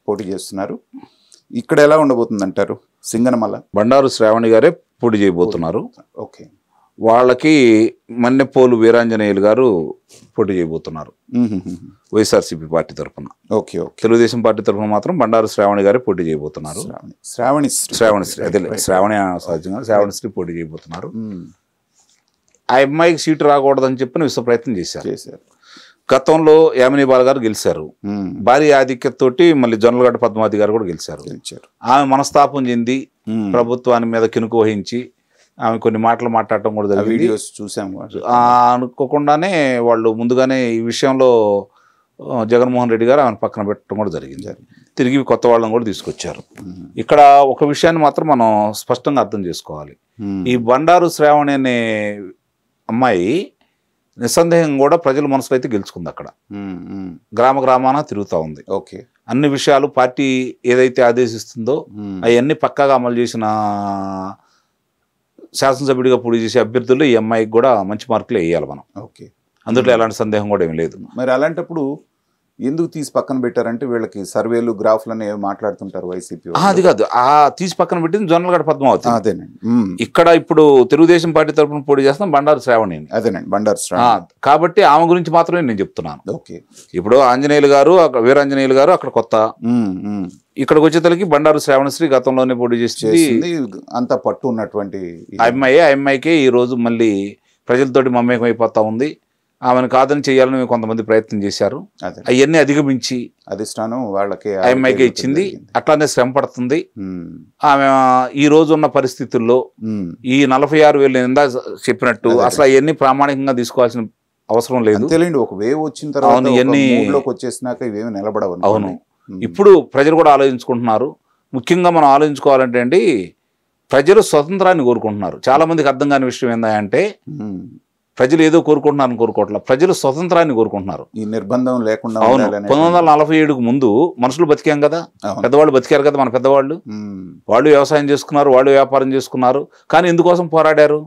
పోటీ చేస్తున్నారు. ఇక్కడ ఎలా ఉండబోతుంది అంటారు? సింగనమల బండారు శ్రావణి గారే పోటీ చేయబోతున్నారు. ఓకే. వాళ్ళకి మన్నెపోలు వీరాంజనేయులు గారు పోటీ చేయబోతున్నారు వైఎస్ఆర్సీపీ పార్టీ తరఫున. Okay okay. తెలుగుదేశం పార్టీ తరఫున మాత్రం బండారు శ్రావణి గారే పోటీ చేయబోతున్నారు. శ్రావణిశ్రీ అదే శ్రావణి సహజంగా శ్రావణిశ్రీ పోటీ చేయబోతున్నారు. ఆ అమ్మాయికి సీటు రాకూడదని చెప్పి విశ్వ ప్రయత్నం చేశారు. గతంలో యామిని బాల గారు గెలిచారు. భారీ ఆధిక్యతతోటి మళ్ళీ జొన్నలగడ్డ పద్మావతి గారు కూడా గెలిచారు. ఆమె మనస్తాపం చెంది ప్రభుత్వాన్ని మీద కినుకు వహించి ఆమె కొన్ని మాటలు మాట్లాడటం కూడా జరిగింది. చూసాము. అనుకోకుండానే వాళ్ళు ముందుగానే ఈ విషయంలో జగన్మోహన్ రెడ్డి గారు ఆమెను పక్కన పెట్టడం కూడా జరిగింది. తిరిగి కొత్త వాళ్ళని కూడా తీసుకొచ్చారు. ఇక్కడ ఒక విషయాన్ని మాత్రం మనం స్పష్టంగా అర్థం చేసుకోవాలి. ఈ బండారు శ్రావణి అనే అమ్మాయి నిస్సందేహం కూడా ప్రజల మనసులో అయితే గెలుచుకుంది. అక్కడ గ్రామాన తిరుగుతూ ఉంది. ఓకే. అన్ని విషయాలు పార్టీ ఏదైతే ఆదేశిస్తుందో అవన్నీ పక్కాగా అమలు చేసిన శాసనసభ్యుడిగా పోటీ చేసే అభ్యర్థుల్లో ఈ అమ్మాయికి కూడా మంచి మార్కులు వేయాలి మనం. ఓకే. అందులో ఎలాంటి సందేహం కూడా ఏమి లేదు. మరి అలాంటప్పుడు ఎందుకు తీసి పక్కన పెట్టారంటే వీళ్ళకి సర్వేలు గ్రాఫ్లని మాట్లాడుతుంటారు వైసీపీ. అది కాదు, ఆ తీసి పక్కన పెట్టింది జొన్నలగడ్డ పద్మావతి. అదేనండి. ఇక్కడ ఇప్పుడు తెలుగుదేశం పార్టీ తరఫున పోటీ చేస్తాం బండారు శ్రావణి. అదేనండి, బండారు శ్రావణి. కాబట్టి ఆమె గురించి మాత్రమే నేను చెప్తున్నాను. ఓకే. ఇప్పుడు ఆంజనేయులు గారు వీరాంజనేయులు గారు అక్కడ కొత్త, ఇక్కడికి వచ్చేతలకి బండారు శ్రావణశ్రీ గతంలోనే పోటీ చేసింది. అంత పట్టు ఉన్నటువంటి అమ్మాయికే ఈ రోజు మళ్ళీ ప్రజలతోటి మమేకం అయిపోతా ఉంది. ఆమెను కాదని చేయాలని కొంతమంది ప్రయత్నం చేశారు. అవన్నీ అధిగమించి అధిష్టానం వాళ్ళకి అమ్మాయికే ఇచ్చింది. అట్లానే శ్రమ పడుతుంది ఆమె. ఈ రోజు ఉన్న పరిస్థితుల్లో ఈ 46,000 ఇందా చెప్పినట్టు అసలు అవన్నీ ప్రామాణికంగా తీసుకోవాల్సిన అవసరం లేదు. తెలియండి, ఒక వేవ్ వచ్చిన తర్వాత వచ్చేసినాక ఇవేమి నిలబడవు. అవును. ఇప్పుడు ప్రజలు కూడా ఆలోచించుకుంటున్నారు. ముఖ్యంగా మనం ఆలోచించుకోవాలంటే అండి, ప్రజలు స్వతంత్రాన్ని కోరుకుంటున్నారు. చాలా మందికి అర్థం కాని విషయం ఏంటంటే ప్రజలు ఏదో కోరుకుంటున్నారని కోరుకోవట్లేదు, ప్రజలు స్వతంత్రాన్ని కోరుకుంటున్నారు. ఈ నిర్బంధం లేకుండా. అవును. 1947కు ముందు మనుషులు బతికాం కదా, పెద్దవాళ్ళు బతికారు కదా, మన పెద్దవాళ్ళు. వాళ్ళు వ్యవసాయం చేసుకున్నారు, వాళ్ళు వ్యాపారం చేసుకున్నారు. కానీ ఎందుకోసం పోరాడారు?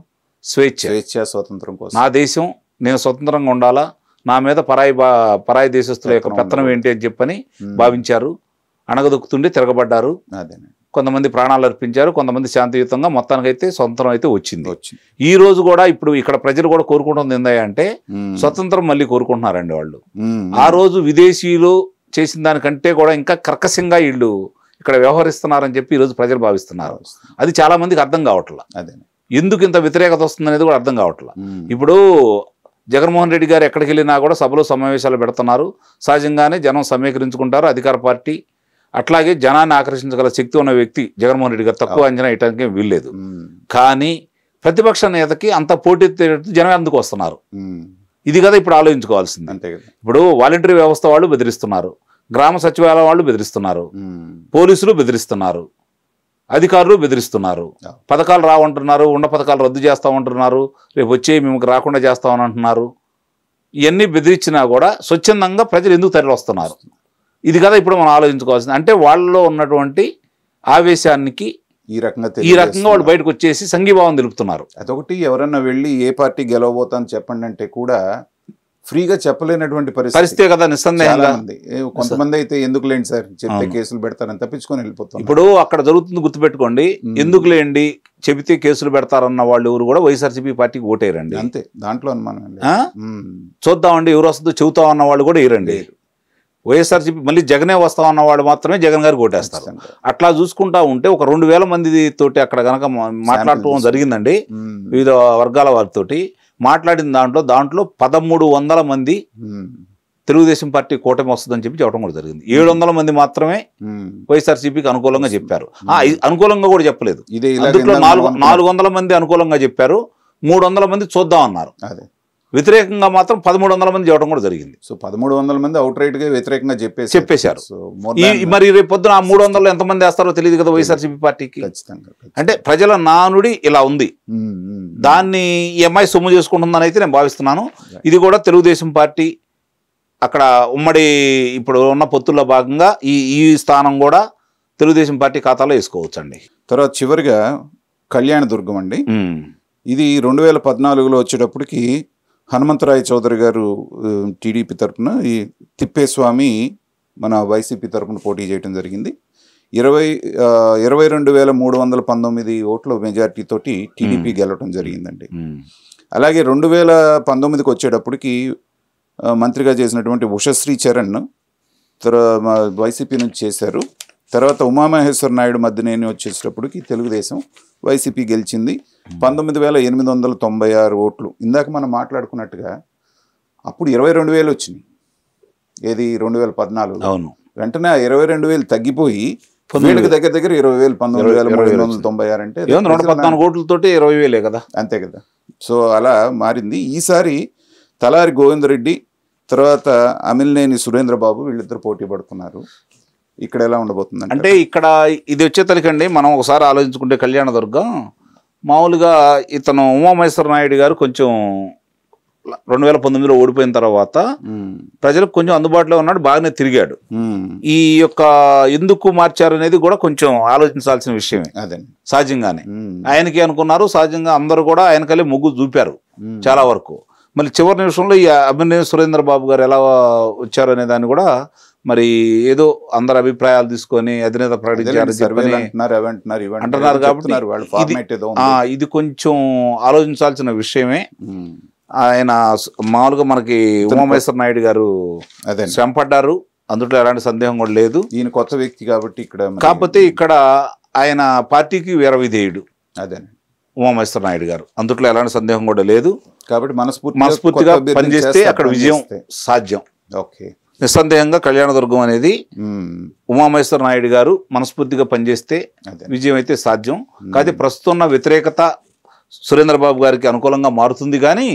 స్వేచ్ఛ, స్వతంత్రం కోసం. నా దేశం, నేను స్వతంత్రంగా ఉండాలా, నా మీద పరాయి దేశస్తుల యొక్క పెత్తనం ఏంటి అని చెప్పని భావించారు. అణగదొక్కుతుండే తిరగబడ్డారు. కొంతమంది ప్రాణాలు అర్పించారు, కొంతమంది శాంతియుతంగా. మొత్తానికైతే స్వతంత్రం అయితే వచ్చింది. ఈ రోజు కూడా ఇప్పుడు ఇక్కడ ప్రజలు కూడా కోరుకుంటుంది ఏంటంటే స్వతంత్రం మళ్ళీ కోరుకుంటున్నారండి వాళ్ళు. ఆ రోజు విదేశీయులు చేసిన దానికంటే కూడా ఇంకా కర్కశంగా వీళ్ళు ఇక్కడ వ్యవహరిస్తున్నారని చెప్పి ఈరోజు ప్రజలు భావిస్తున్నారు. అది చాలా మందికి అర్థం కావట్లా. ఎందుకు ఇంత వ్యతిరేకత వస్తుందనేది కూడా అర్థం కావట్లా. ఇప్పుడు జగన్మోహన్ రెడ్డి గారు ఎక్కడికి వెళ్ళినా కూడా సభలో సమావేశాలు పెడుతున్నారు. సహజంగానే జనం సమీకరించుకుంటారు. అధికార పార్టీ అట్లాగే జనాన్ని ఆకర్షించగల శక్తి ఉన్న వ్యక్తి జగన్మోహన్ రెడ్డి గారు. తక్కువ అంచనా వేయడానికి వీల్లేదు. కానీ ప్రతిపక్ష నేతకి అంత పోటీ జనం ఎందుకు వస్తున్నారు? ఇది కదా ఇప్పుడు ఆలోచించుకోవాల్సింది. ఇప్పుడు వాలంటరీ వ్యవస్థ వాళ్ళు బెదిరిస్తున్నారు, గ్రామ సచివాలయం వాళ్ళు బెదిరిస్తున్నారు, పోలీసులు బెదిరిస్తున్నారు, అధికారులు బెదిరిస్తున్నారు. పథకాలు రావంటున్నారు, ఉన్న పథకాలు రద్దు చేస్తామంటున్నారు, రేపు వచ్చే మేము రాకుండా చేస్తామని అంటున్నారు. ఇవన్నీ బెదిరించినా కూడా స్వచ్ఛందంగా ప్రజలు ఎందుకు తరలి వస్తున్నారు? ఇది కదా ఇప్పుడు మనం ఆలోచించుకోవాల్సింది. అంటే వాళ్ళలో ఉన్నటువంటి ఆవేశానికి ఈ రకంగా వాళ్ళు బయటకు వచ్చేసి సంఘీభావం తెలుపుతున్నారు. అదొకటి. ఎవరన్నా వెళ్ళి ఏ పార్టీ గెలవబోతాను చెప్పండి అంటే కూడా ఫ్రీగా చెప్పలేనటువంటి పరిస్థితే కదా. నిస్సందేహంగా కొంతమంది అయితే ఎందుకులేండి సార్ చెప్తే కేసులు పెడతారని తప్పించుకొని వెళ్ళిపోతారు. ఇప్పుడు అక్కడ జరుగుతుంది గుర్తుపెట్టుకోండి. ఎందుకులేండి చెబితే కేసులు పెడతారన్న వాళ్ళు ఎవరు కూడా వైఎస్ఆర్సీపీ పార్టీకి ఓటేయరండి. అంతే, దాంట్లో అనుమానం. చూద్దామండి ఎవరు వస్తుందో చెబుతామన్న వాళ్ళు కూడా వేయరండి. వైఎస్ఆర్సీపీ మళ్ళీ జగనే వస్తామన్న వాళ్ళు మాత్రమే జగన్ గారికి ఓటేస్తారు. అట్లా చూసుకుంటా ఉంటే ఒక 2,000 మంది తోటి అక్కడ కనుక మాట్లాడటం జరిగిందండి. వివిధ వర్గాల వారితోటి మాట్లాడిన దాంట్లో 1,300 మంది తెలుగుదేశం పార్టీ కూటమి వస్తుందని చెప్పి చెప్పడం కూడా జరిగింది. 700 మంది మాత్రమే వైఎస్ఆర్సీపీకి అనుకూలంగా చెప్పారు. అనుకూలంగా కూడా చెప్పలేదు. అందులో 400 మంది అనుకూలంగా చెప్పారు, 300 మంది చూద్దాం అన్నారు. వ్యతిరేకంగా మాత్రం 1,300 మంది చెప్పడం కూడా జరిగింది. సో 1,300 మంది అవుట్ రైట్ గా వ్యతిరేకంగా చెప్పేశారు. మరి రేపు పొద్దున 300 ఎంతమంది వేస్తారో తెలియదు కదా వైఎస్ఆర్సీపీ పార్టీకి. అంటే ప్రజల నానుడి ఇలా ఉంది. దాన్ని ఈ అమ్మాయి సొమ్ము చేసుకుంటుందని అయితే నేను భావిస్తున్నాను. ఇది కూడా తెలుగుదేశం పార్టీ అక్కడ ఉమ్మడి ఇప్పుడు ఉన్న పొత్తుల్లో భాగంగా ఈ స్థానం కూడా తెలుగుదేశం పార్టీ ఖాతాలో వేసుకోవచ్చండి. తర్వాత చివరిగా కళ్యాణదుర్గం అండి. ఇది 2014లో వచ్చేటప్పటికి హనుమంతరాయ చౌదరి గారు టీడీపీ తరఫున, ఈ తిప్పేస్వామి మన వైసీపీ తరఫున పోటీ చేయడం జరిగింది. 22,319 ఓట్ల మెజార్టీ తోటి టీడీపీ గెలవడం జరిగిందండి. అలాగే 2019కి వచ్చేటప్పటికి మంత్రిగా చేసినటువంటి ఉషశ్రీ చరణ్ వైసీపీ నుంచి చేశారు. తర్వాత ఉమామహేశ్వర నాయుడు మధ్యనేని వచ్చేటప్పటికి తెలుగుదేశం, వైసీపీ గెలిచింది. 19,896 ఓట్లు. ఇందాక మనం మాట్లాడుకున్నట్టుగా అప్పుడు 22,000 వచ్చినాయి. ఏది 2014. అవును. వెంటనే 22,000 తగ్గిపోయి వీళ్ళకి దగ్గర 20,000, 19,396 అంటే 114 ఓట్లతోటి 20,000 కదా. అంతే కదా. సో అలా మారింది. ఈసారి తలారి గోవిందరెడ్డి తర్వాత అమిలినేని సురేంద్రబాబు వీళ్ళిద్దరు పోటీ పడుతున్నారు. ఇక్కడ ఎలా ఉండబోతుంది అంటే ఇక్కడ ఇది వచ్చేతలకండి మనం ఒకసారి ఆలోచించుకుంటే కళ్యాణదుర్గం మామూలుగా ఇతను ఉమామహేశ్వర నాయుడు గారు కొంచెం 2019లో ఓడిపోయిన తర్వాత ప్రజలకు కొంచెం అందుబాటులో ఉన్నాడు, బాగానే తిరిగాడు. ఈ యొక్క ఎందుకు మార్చారు అనేది కూడా కొంచెం ఆలోచించాల్సిన విషయమే. అదే సహజంగానే ఆయనకి అనుకున్నారు, సహజంగా అందరూ కూడా ఆయనకలే మొగ్గు చూపారు చాలా వరకు. మళ్ళీ చివరి నిమిషంలో ఈ అమిలినేని సురేంద్రబాబు గారు ఎలా వచ్చారు అనే దాన్ని కూడా మరి ఏదో అందరు అభిప్రాయాలు తీసుకొని అధినేత ప్రకటించారు అంటున్నారు. కాబట్టి ఇది కొంచెం ఆలోచించాల్సిన విషయమే. ఆయన మామూలుగా మనకి ఉమామహేశ్వర నాయుడు గారు శ్రమపడ్డారు, అందులో ఎలాంటి సందేహం కూడా లేదు. ఈయన కొత్త వ్యక్తి కాబట్టి కాకపోతే ఇక్కడ ఆయన పార్టీకి వీరవిధేయుడు అదే ఉమామహేశ్వర నాయుడు గారు, అందులో ఎలాంటి సందేహం కూడా లేదు. కాబట్టి మనస్ఫూర్తిగా పనిచేస్తే అక్కడ విజయం సాధ్యం. ఓకే, నిస్సందేహంగా కళ్యాణదుర్గం అనేది ఉమామహేశ్వర నాయుడు గారు మనస్ఫూర్తిగా పనిచేస్తే విజయం అయితే సాధ్యం. కాకపోతే ప్రస్తుతం ఉన్న వ్యతిరేకత సురేంద్రబాబు గారికి అనుకూలంగా మారుతుంది. కానీ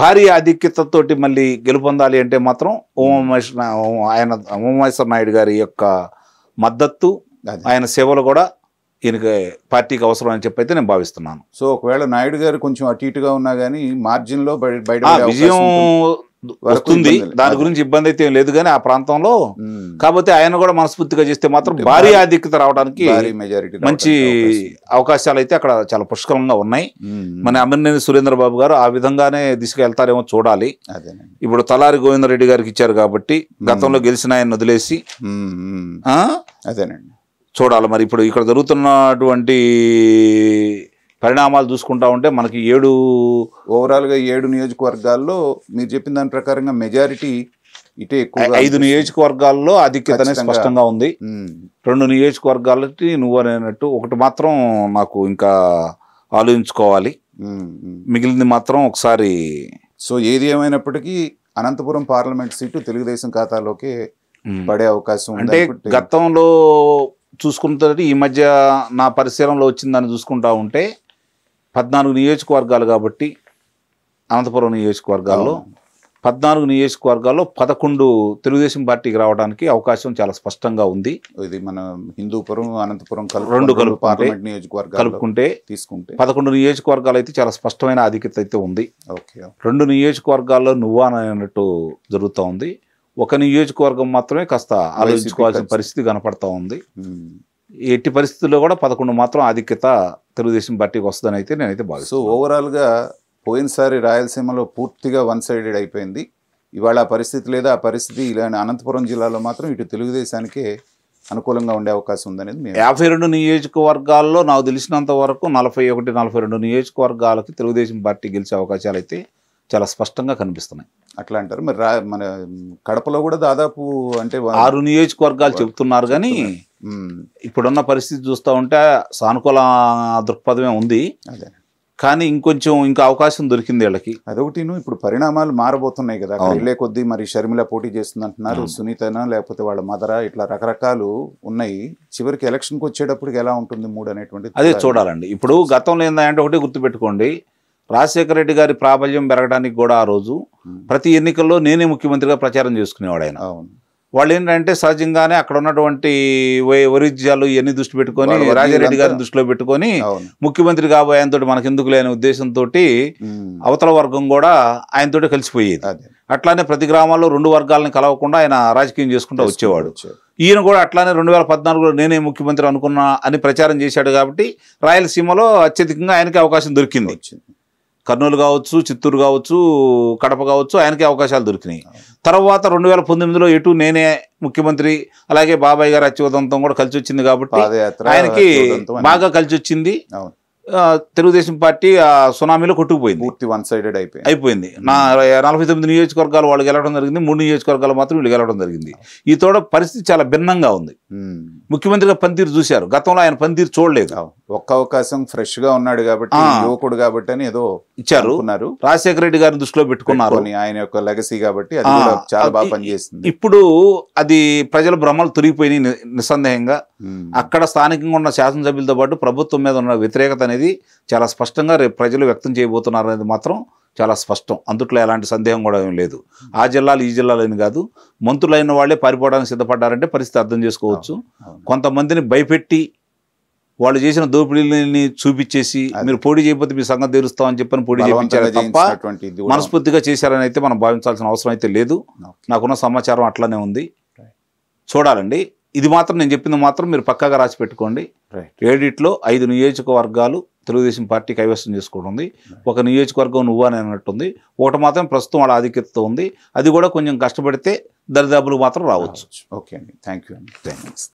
భారీ ఆధిక్యతతోటి మళ్ళీ గెలుపొందాలి అంటే మాత్రం ఉమామహేశ్వర నాయుడు గారి యొక్క మద్దతు, ఆయన సేవలు కూడా ఈయనకి పార్టీకి అవసరం అని చెప్పి అయితే నేను భావిస్తున్నాను. సో ఒకవేళ నాయుడు గారు కొంచెం అటు ఇటుగా ఉన్నా కానీ మార్జిన్ లో బయట విజయం వస్తుంది, దాని గురించి ఇబ్బంది అయితే ఏం లేదు. కానీ ఆ ప్రాంతంలో కాకపోతే ఆయన కూడా మనస్ఫూర్తిగా చేస్తే మాత్రం భారీ ఆధిక్యత రావడానికి మంచి అవకాశాలు అయితే అక్కడ చాలా పుష్కలంగా ఉన్నాయి. మన అమిలినేని సురేంద్రబాబు గారు ఆ విధంగానే దిశగా వెళ్తారేమో చూడాలి. ఇప్పుడు తలారి గోవిందరెడ్డి గారికి ఇచ్చారు కాబట్టి గతంలో గెలిచిన ఆయన వదిలేసి అదేనండి చూడాలి. మరి ఇప్పుడు ఇక్కడ జరుగుతున్నటువంటి పరిణామాలు చూసుకుంటా ఉంటే మనకి ఓవరాల్గా 7 నియోజకవర్గాల్లో మీరు చెప్పిన దాని ప్రకారంగా మెజారిటీ ఇటే ఎక్కువ. 5 నియోజకవర్గాల్లో ఆధిక్యత అనేది స్పష్టంగా ఉంది. 2 నియోజకవర్గాలకి నువ్వు అనేటట్టు ఒకటి మాత్రం నాకు ఇంకా ఆలోచించుకోవాలి, మిగిలింది మాత్రం ఒకసారి. సో ఏది ఏమైనప్పటికీ అనంతపురం పార్లమెంట్ సీటు తెలుగుదేశం ఖాతాలోకి పడే అవకాశం అంటే గతంలో చూసుకుంటే ఈ మధ్య నా పరిశీలనలో వచ్చిందని చూసుకుంటా ఉంటే 14 నియోజకవర్గాలు కాబట్టి అనంతపురం నియోజకవర్గాల్లో 14 నియోజకవర్గాల్లో 11 తెలుగుదేశం పార్టీకి రావడానికి అవకాశం చాలా స్పష్టంగా ఉంది. ఇది మన హిందూపురం అనంతపురం పార్లమెంట్ నియోజకవర్గాలు కలుపుకుంటే తీసుకుంటే 11 నియోజకవర్గాలు అయితే చాలా స్పష్టమైన ఆధిక్యత అయితే ఉంది. 2 నియోజకవర్గాల్లో నువ్వా అన్నట్టు జరుగుతూ ఉంది. ఒక నియోజకవర్గం మాత్రమే కాస్త ఆలోచించుకోవాల్సిన పరిస్థితి కనపడతా ఉంది. ఎట్టి పరిస్థితుల్లో కూడా 11 మాత్రం ఆధిక్యత తెలుగుదేశం పార్టీకి వస్తుందని అయితే నేనైతే భావిస్తాను. సో ఓవరాల్గా పోయినసారి రాయలసీమలో పూర్తిగా వన్ సైడెడ్ అయిపోయింది. ఇవాళ ఆ పరిస్థితి లేదా, ఆ పరిస్థితి ఇలాంటి అనంతపురం జిల్లాలో మాత్రం ఇటు తెలుగుదేశానికే అనుకూలంగా ఉండే అవకాశం ఉందనేది 52 నియోజకవర్గాల్లో నాకు తెలిసినంత వరకు 41-42 నియోజకవర్గాలకి తెలుగుదేశం పార్టీ గెలిచే అవకాశాలు అయితే చాలా స్పష్టంగా కనిపిస్తున్నాయి. అట్లా అంటారు. మరి మన కడపలో కూడా దాదాపు అంటే 6 నియోజకవర్గాలు చెబుతున్నారు. కానీ ఇప్పుడున్న పరిస్థితి చూస్తూ ఉంటే సానుకూల దృక్పథమే ఉంది. కానీ ఇంకా అవకాశం దొరికింది వీళ్ళకి. అదొకటి. ఇప్పుడు పరిణామాలు మారబోతున్నాయి కదా, వెళ్ళే కొద్దీ మరి షర్మిల పోటీ చేస్తుంది అంటున్నారు, సునీతనా లేకపోతే వాళ్ళ మదరా, ఇట్లా రకరకాలు ఉన్నాయి. చివరికి ఎలక్షన్కి వచ్చేటప్పటికి ఎలా ఉంటుంది మూడు అనేటువంటి అదే చూడాలండి. ఇప్పుడు గతంలో ఏందంటే ఒకటి గుర్తుపెట్టుకోండి, రాజశేఖర రెడ్డి గారి ప్రాబల్యం పెరగడానికి కూడా ఆ రోజు ప్రతి ఎన్నికల్లో నేనే ముఖ్యమంత్రిగా ప్రచారం చేసుకునేవాడు ఆయన. వాళ్ళు ఏంటంటే సహజంగానే అక్కడ ఉన్నటువంటి వైరుధ్యాలు ఇవన్నీ దృష్టి పెట్టుకొని రాజారెడ్డి గారిని దృష్టిలో పెట్టుకొని ముఖ్యమంత్రి కాబోయేంతో మనకెందుకు లేని ఉద్దేశంతో అవతల వర్గం కూడా ఆయనతో కలిసిపోయేది. అట్లానే ప్రతి గ్రామాల్లో 2 వర్గాలని కలవకుండా ఆయన రాజకీయం చేసుకుంటూ వచ్చేవాడు. ఈయన కూడా అట్లానే 2014లో నేనే ముఖ్యమంత్రి అనుకున్నా అని ప్రచారం చేశాడు కాబట్టి రాయలసీమలో అత్యధికంగా ఆయనకి అవకాశం దొరికింది. కర్నూలు కావచ్చు, చిత్తూరు కావచ్చు, కడప కావచ్చు, ఆయనకి అవకాశాలు దొరికినాయి. తర్వాత 2019లో ఎటు నేనే ముఖ్యమంత్రి, అలాగే బాబాయ్ గారు అత్యుదంతం కూడా కలిసి వచ్చింది కాబట్టి ఆయనకి బాగా కలిసి వచ్చింది. తెలుగుదేశం పార్టీ సునామీలో కొట్టుకుపోయింది, పూర్తి వన్ సైడెడ్ అయిపోయింది. 49 నియోజకవర్గాలు వాళ్ళు గెలవడం జరిగింది, 3 నియోజకవర్గాలు మాత్రం వీళ్ళు గెలవడం జరిగింది. ఈ తోడ పరిస్థితి చాలా భిన్నంగా ఉంది. ముఖ్యమంత్రిగా పనితీరు చూశారు, గతంలో ఆయన పనితీరు చూడలేదు. ఒక్క అవకాశం ఫ్రెష్ గా ఉన్నాడు కాబట్టి, యువకుడు కాబట్టి అని ఏదో ఇచ్చారు. రాజశేఖర రెడ్డి గారిని దృష్టిలో పెట్టుకున్నారు, ఆయన యొక్క లెగసీ కాబట్టి అది కూడా చాలా బాగా పనిచేస్తుంది. ఇప్పుడు అది ప్రజల భ్రమలు తొలగిపోయినాయి నిస్సందేహంగా. అక్కడ స్థానికంగా ఉన్న శాసనసభ్యులతో పాటు ప్రభుత్వం మీద ఉన్న వ్యతిరేకత అనేది చాలా స్పష్టంగా రేపు ప్రజలు వ్యక్తం చేయబోతున్నారు అనేది మాత్రం చాలా స్పష్టం. అందుట్లో ఎలాంటి సందేహం కూడా ఏం లేదు. ఆ జిల్లాలు ఈ జిల్లాలని కాదు, మంత్రులైన వాళ్ళే పారిపోవడానికి సిద్ధపడ్డారంటే పరిస్థితి అర్థం చేసుకోవచ్చు. కొంతమందిని భయపెట్టి వాళ్ళు చేసిన దోపిడీలని చూపించేసి మీరు పోటీ చేయకపోతే మీ సంగతి తీరుస్తామని చెప్పని పోటీ చేయించారు తప్ప మనస్ఫూర్తిగా చేశారని అయితే మనం భావించాల్సిన అవసరం అయితే లేదు. నాకున్న సమాచారం అట్లానే ఉంది, చూడాలండి. ఇది మాత్రం నేను చెప్పింది మాత్రం మీరు పక్కాగా రాసి పెట్టుకోండి. 7లో 5 నియోజకవర్గాలు తెలుగుదేశం పార్టీ కైవసం చేసుకుంటుంది. ఒక నియోజకవర్గం నువ్వు అని అన్నట్టుంది, ఒకటి మాత్రం ప్రస్తుతం వాళ్ళ ఆధిక్యతతో ఉంది. అది కూడా కొంచెం కష్టపడితే దరిదాపులు మాత్రం రావచ్చు. ఓకే అండి, థ్యాంక్ యూ అండి.